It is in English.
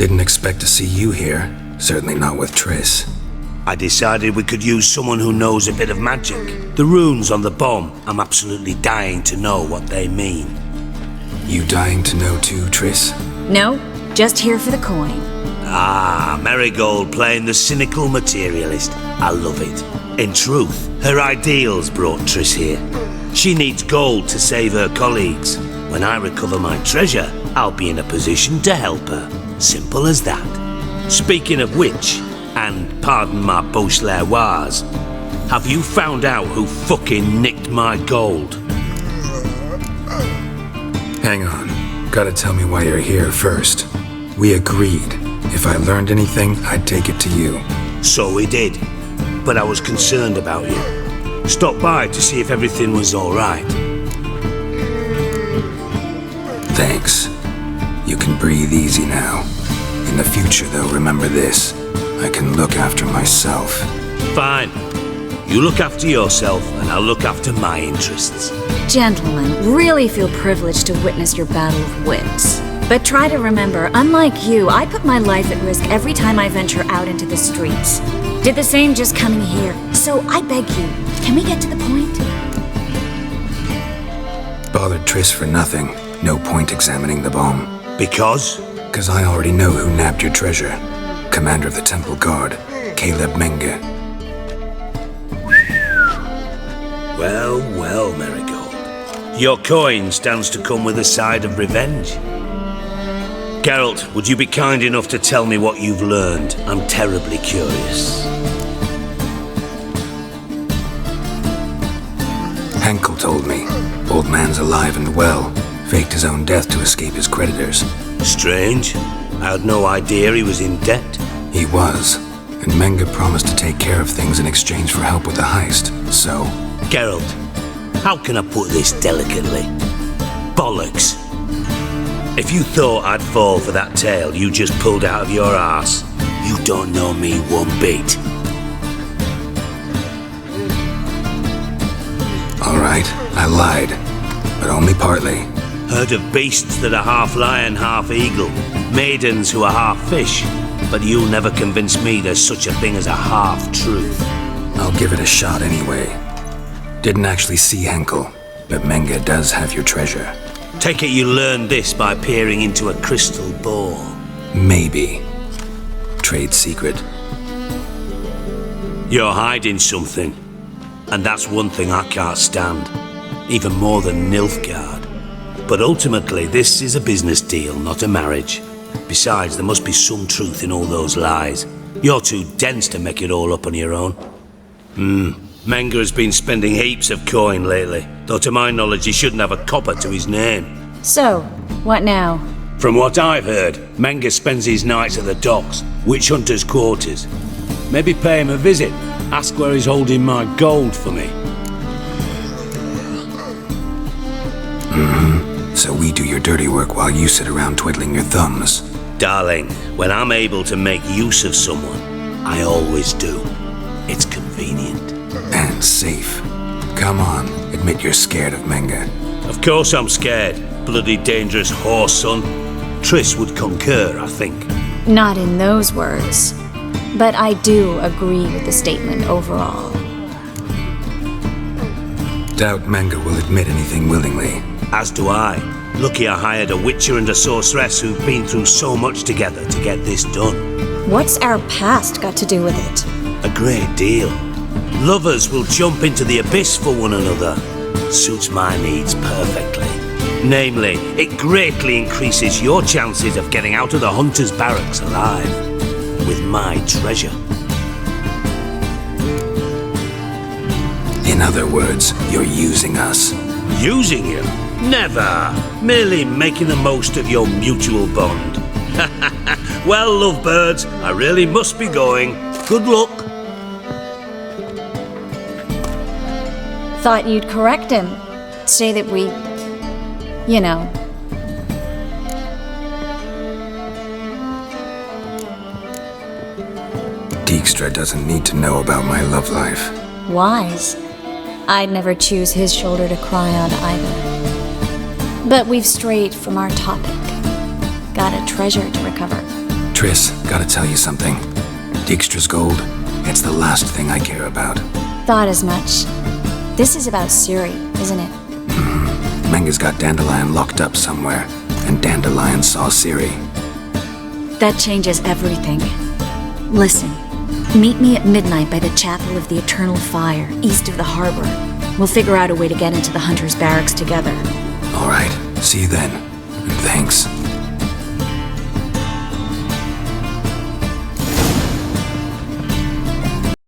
Didn't expect to see you here. Certainly not with Triss. I decided we could use someone who knows a bit of magic. The runes on the bomb, I'm absolutely dying to know what they mean. You dying to know too, Triss? No, just here for the coin. Ah, Marigold playing the cynical materialist. I love it. In truth, her ideals brought Triss here. She needs gold to save her colleagues. When I recover my treasure, I'll be in a position to help her. Simple as that. Speaking of which, and pardon my Beauclervoise, have you found out who fucking nicked my gold? Hang on. Gotta tell me why you're here first. We agreed. If I learned anything, I'd take it to you. So we did. But I was concerned about you. Stopped by to see if everything was alright. Thanks. You can breathe easy now. In the future, though, remember this. I can look after myself. Fine. You look after yourself, and I'll look after my interests. Gentlemen, really feel privileged to witness your battle of wits. But try to remember, unlike you, I put my life at risk every time I venture out into the streets. Did the same just coming here. So I beg you, can we get to the point? Bothered Triss for nothing. No point examining the bomb. Because? 'Cause I already know who nabbed your treasure. Commander of the Temple Guard, Caleb Menge. Well, well, Marigold. Your coin stands to come with a side of revenge. Geralt, would you be kind enough to tell me what you've learned? I'm terribly curious. Henkel told me. Old man's alive and well. Faked his own death to escape his creditors. Strange. I had no idea he was in debt. He was. And Menge promised to take care of things in exchange for help with the heist. So... Geralt, how can I put this delicately? Bollocks. If you thought I'd fall for that tale you just pulled out of your arse, you don't know me one bit. Alright, I lied. But only partly. Heard of beasts that are half lion, half eagle. Maidens who are half fish. But you'll never convince me there's such a thing as a half-truth. I'll give it a shot anyway. Didn't actually see Henkel, but Menge does have your treasure. Take it you learned this by peering into a crystal ball. Maybe. Trade secret. You're hiding something. And that's one thing I can't stand. Even more than Nilfgaard. But ultimately, this is a business deal, not a marriage. Besides, there must be some truth in all those lies. You're too dense to make it all up on your own. Menge has been spending heaps of coin lately, though to my knowledge he shouldn't have a copper to his name. So, what now? From what I've heard, Menge spends his nights at the docks, witch hunters' quarters. Maybe pay him a visit, ask where he's holding my gold for me. So we do your dirty work while you sit around twiddling your thumbs. Darling, when I'm able to make use of someone, I always do. It's convenient. And safe. Come on, admit you're scared of Menge. Of course I'm scared. Bloody dangerous whore, son. Triss would concur, I think. Not in those words. But I do agree with the statement overall. Doubt Menge will admit anything willingly. As do I. Lucky I hired a witcher and a sorceress who've been through so much together to get this done. What's our past got to do with it? A great deal. Lovers will jump into the abyss for one another. Suits my needs perfectly. Namely, it greatly increases your chances of getting out of the hunter's barracks alive. With my treasure. In other words, you're using us. Using you? Never. Merely making the most of your mutual bond. Well, lovebirds, I really must be going. Good luck. Thought you'd correct him. Say that we... you know... Dijkstra doesn't need to know about my love life. Wise. I'd never choose his shoulder to cry on either. But we've strayed from our topic. Got a treasure to recover. Triss, gotta tell you something. Dijkstra's gold, it's the last thing I care about. Thought as much. This is about Ciri, isn't it? Menga's got Dandelion locked up somewhere, and Dandelion saw Ciri. That changes everything. Listen, meet me at midnight by the Chapel of the Eternal Fire, east of the harbor. We'll figure out a way to get into the Hunter's barracks together. All right, see you then, and thanks.